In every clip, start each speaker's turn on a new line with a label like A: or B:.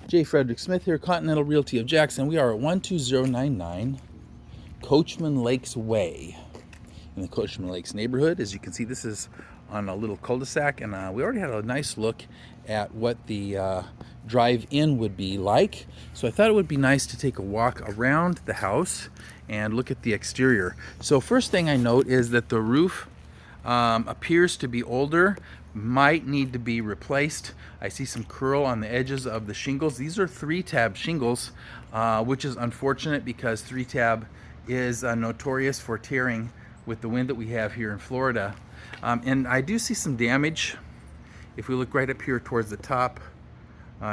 A: J. Frederick Smith here, Continental Realty of Jackson. We are at 12099 Coachman Lakes Way in the Coachman Lakes neighborhood. As you can see, this is on a little cul-de-sac, and we already had a nice look at what the drive-in would be like. So I thought it would be nice to take a walk around the house and look at the exterior. So first thing I note is that the roof appears to be older, might need to be replaced. I see some curl on the edges of the shingles. These are 3-tab shingles, which is unfortunate because 3-tab is notorious for tearing with the wind that we have here in Florida. And I do see some damage. If we look right up here towards the top,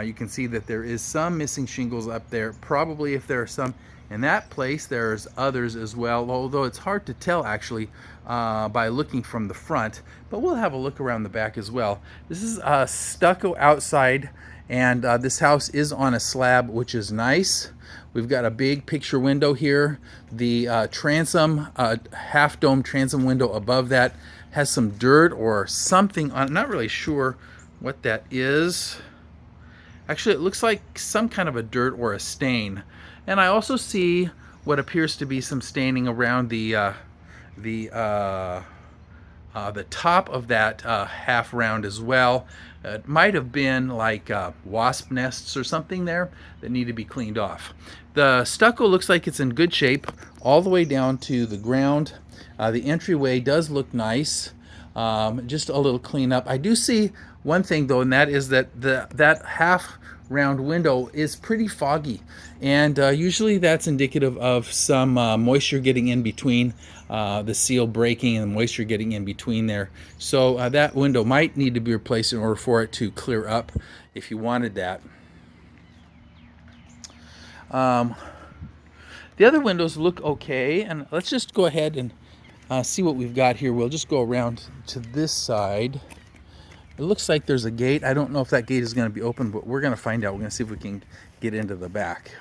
A: you can see that there is some missing shingles up there. Probably if there are some in that place, there's others as well, although it's hard to tell actually by looking from the front, but we'll have a look around the back as well. This is stucco outside, and this house is on a slab, which is nice. We've got a big picture window here. The transom, half dome transom window above that has some dirt or something on it. Not really sure what that is. Actually, it looks like some kind of a dirt or a stain. And I also see what appears to be some staining around the top of that half round as well. It might have been like wasp nests or something there that need to be cleaned off. The stucco looks like it's in good shape all the way down to the ground. The entryway does look nice. Just a little cleanup. I do see one thing though, and that is that that half round window is pretty foggy, and usually that's indicative of some moisture getting in between, the seal breaking and moisture getting in between there. So that window might need to be replaced in order for it to clear up if you wanted that. The other windows look okay, and let's just go ahead and see what we've got here. We'll just go around to this side. It looks like there's a gate. I don't know if that gate is going to be open, but we're going to find out. We're going to see if we can get into the back.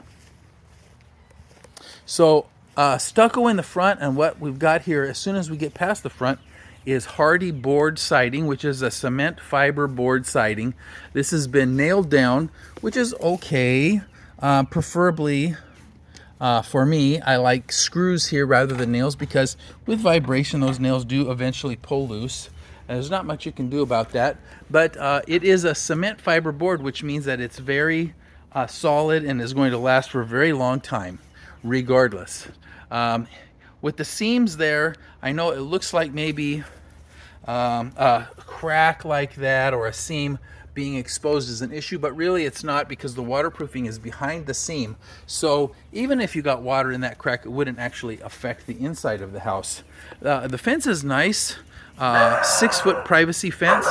A: So stucco in the front, and what we've got here as soon as we get past the front is hardy board siding, which is a cement fiber board siding. This has been nailed down, which is okay. Preferably for me, I like screws here rather than nails, because with vibration those nails do eventually pull loose. And there's not much you can do about that, but it is a cement fiber board, which means that it's very solid and is going to last for a very long time regardless. With the seams there, I know it looks like maybe a crack like that or a seam being exposed is an issue, but really it's not, because the waterproofing is behind the seam. So even if you got water in that crack, it wouldn't actually affect the inside of the house. The fence is nice. 6-foot privacy fence.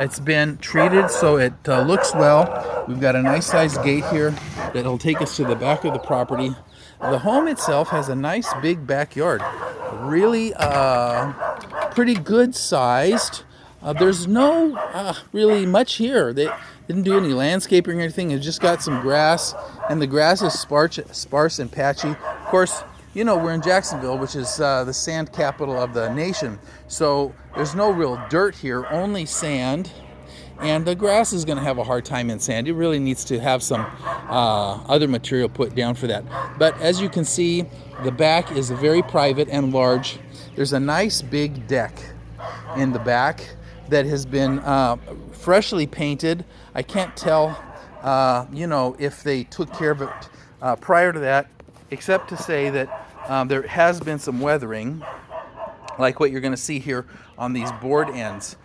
A: It's been treated so it looks well. We've got a nice sized gate here that'll take us to the back of the property. The home itself has a nice big backyard, really pretty good sized. There's no really much here. They didn't do any landscaping or anything. It's just got some grass, and the grass is sparse and patchy. Of course, you know, we're in Jacksonville, which is the sand capital of the nation. So there's no real dirt here, only sand. And the grass is going to have a hard time in sand. It really needs to have some other material put down for that. But as you can see, the back is very private and large. There's a nice big deck in the back that has been freshly painted. I can't tell, you know, if they took care of it prior to that, except to say that there has been some weathering, like what you're going to see here on these board ends.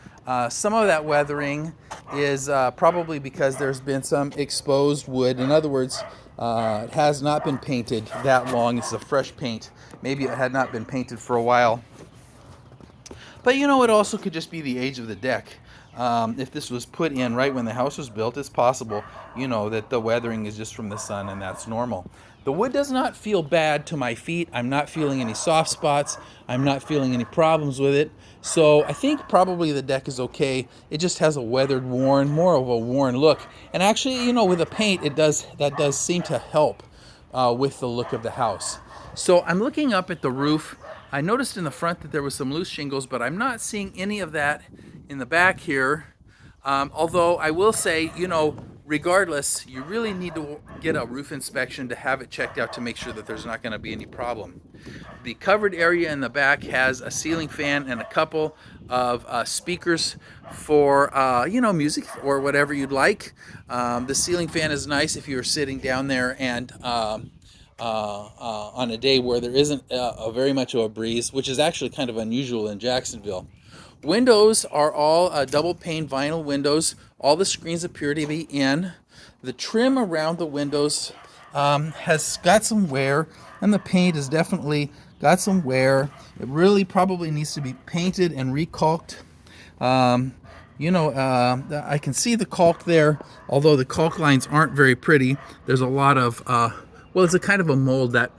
A: Some of that weathering is probably because there's been some exposed wood. In other words, it has not been painted that long. It's a fresh paint. Maybe it had not been painted for a while. But you know, it also could just be the age of the deck. If this was put in right when the house was built, it's possible, you know, that the weathering is just from the sun, and that's normal. The wood does not feel bad to my feet. I'm not feeling any soft spots. I'm not feeling any problems with it. So I think probably the deck is okay. It just has a weathered, worn, more of a worn look. And actually, you know, with the paint, that does seem to help with the look of the house. So I'm looking up at the roof. I noticed in the front that there was some loose shingles, but I'm not seeing any of that in the back here. Although I will say, you know, regardless, you really need to get a roof inspection to have it checked out to make sure that there's not going to be any problem. The covered area in the back has a ceiling fan and a couple of speakers for music or whatever you'd like. The ceiling fan is nice if you're sitting down there and on a day where there isn't very much of a breeze, which is actually kind of unusual in Jacksonville. Windows are all double pane vinyl windows. All the screens appear to be in. The trim around the windows has got some wear, and the paint has definitely got some wear. It really probably needs to be painted and recalked. I can see the caulk there, although the caulk lines aren't very pretty. There's a lot of, it's a kind of a mold. That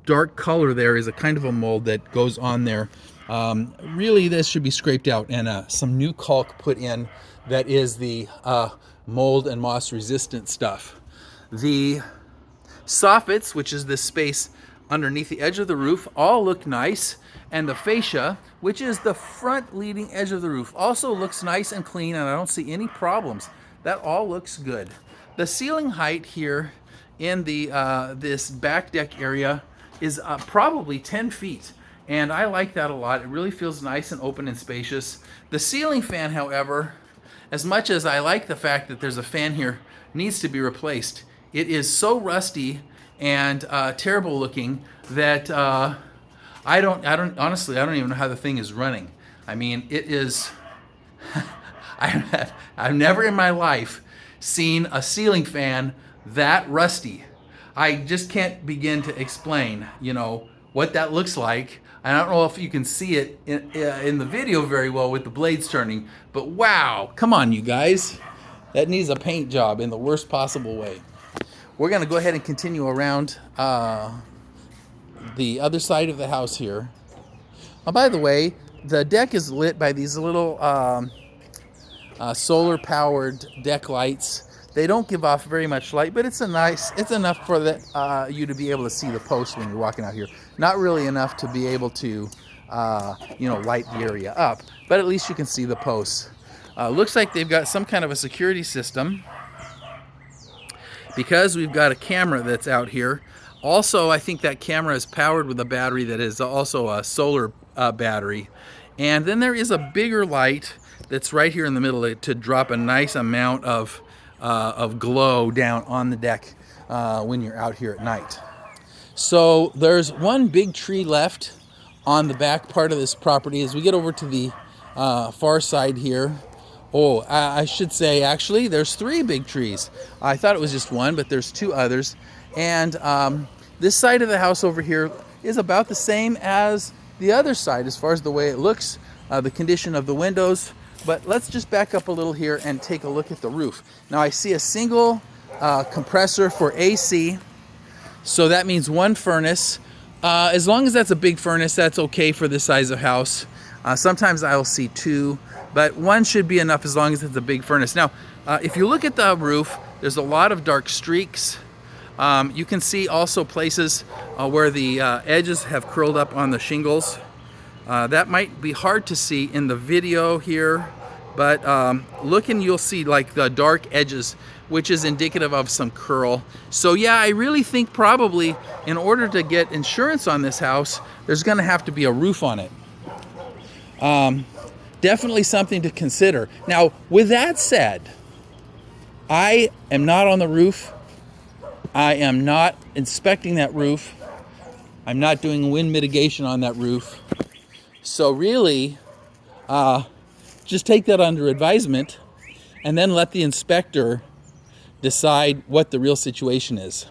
A: dark color there is a kind of a mold that goes on there. Really, this should be scraped out and some new caulk put in that is the mold and moss resistant stuff. The soffits, which is this space underneath the edge of the roof, all look nice, and the fascia, which is the front leading edge of the roof, also looks nice and clean, and I don't see any problems. That all looks good. The ceiling height here in the this back deck area is probably 10 feet, and I like that a lot. It really feels nice and open and spacious. The ceiling fan, however, as much as I like the fact that there's a fan here, needs to be replaced. It is so rusty and terrible looking that I don't even know how the thing is running. I mean, it is. I've never in my life seen a ceiling fan that rusty. I just can't begin to explain, what that looks like. I don't know if you can see it in the video very well with the blades turning, but wow, come on, you guys. That needs a paint job in the worst possible way. We're going to go ahead and continue around the other side of the house here. Oh, by the way, the deck is lit by these little solar-powered deck lights. They don't give off very much light, but it's enough for you to be able to see the post when you're walking out here. Not really enough to be able to, light the area up, but at least you can see the posts. Looks like they've got some kind of a security system, because we've got a camera that's out here. Also, I think that camera is powered with a battery that is also a solar battery. And then there is a bigger light that's right here in the middle to drop a nice amount of glow down on the deck when you're out here at night. So there's one big tree left on the back part of this property. As we get over to the far side here, I should say, actually, there's 3 big trees. I thought it was just one, but there's 2 others. And this side of the house over here is about the same as the other side as far as the way it looks, the condition of the windows. But let's just back up a little here and take a look at the roof. Now, I see a single compressor for AC, so that means 1 furnace. As long as that's a big furnace, that's okay for this size of house. Sometimes I'll see 2. But 1 should be enough as long as it's a big furnace. Now, if you look at the roof, there's a lot of dark streaks. You can see also places where the edges have curled up on the shingles. That might be hard to see in the video here, but look and you'll see like the dark edges, which is indicative of some curl. So yeah, I really think probably in order to get insurance on this house, there's gonna have to be a roof on it. Definitely something to consider. Now, with that said, I am not on the roof. I am not inspecting that roof. I'm not doing wind mitigation on that roof. So really, just take that under advisement and then let the inspector decide what the real situation is.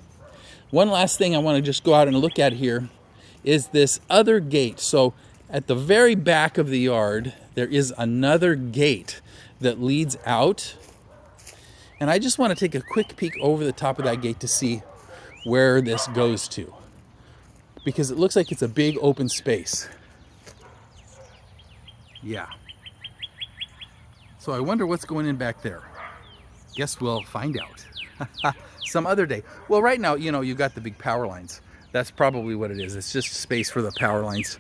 A: One last thing I want to just go out and look at here is this other gate. So at the very back of the yard, there is another gate that leads out. And I just want to take a quick peek over the top of that gate to see where this goes to, because it looks like it's a big open space. Yeah. So I wonder what's going in back there. Guess we'll find out some other day. Well, right now, you've got the big power lines. That's probably what it is. It's just space for the power lines.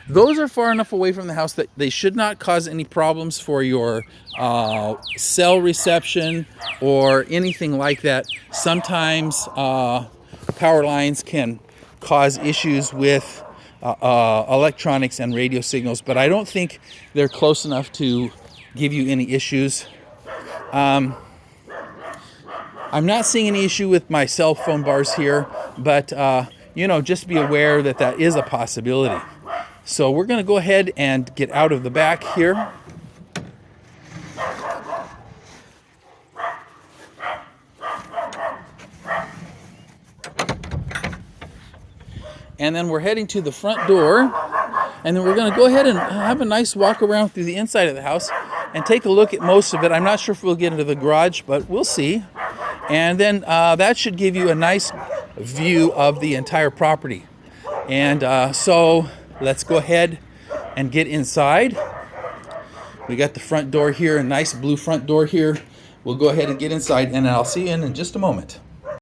A: Those are far enough away from the house that they should not cause any problems for your cell reception or anything like that. Sometimes power lines can cause issues with electronics and radio signals, but I don't think they're close enough to give you any issues. I'm not seeing any issue with my cell phone bars here, but just be aware that that is a possibility. So we're going to go ahead and get out of the back here. And then we're heading to the front door, and then we're going to go ahead and have a nice walk around through the inside of the house and take a look at most of it. I'm not sure if we'll get into the garage, but we'll see. And then that should give you a nice view of the entire property. And so let's go ahead and get inside. We got the front door here, a nice blue front door here. We'll go ahead and get inside, and I'll see you in just a moment.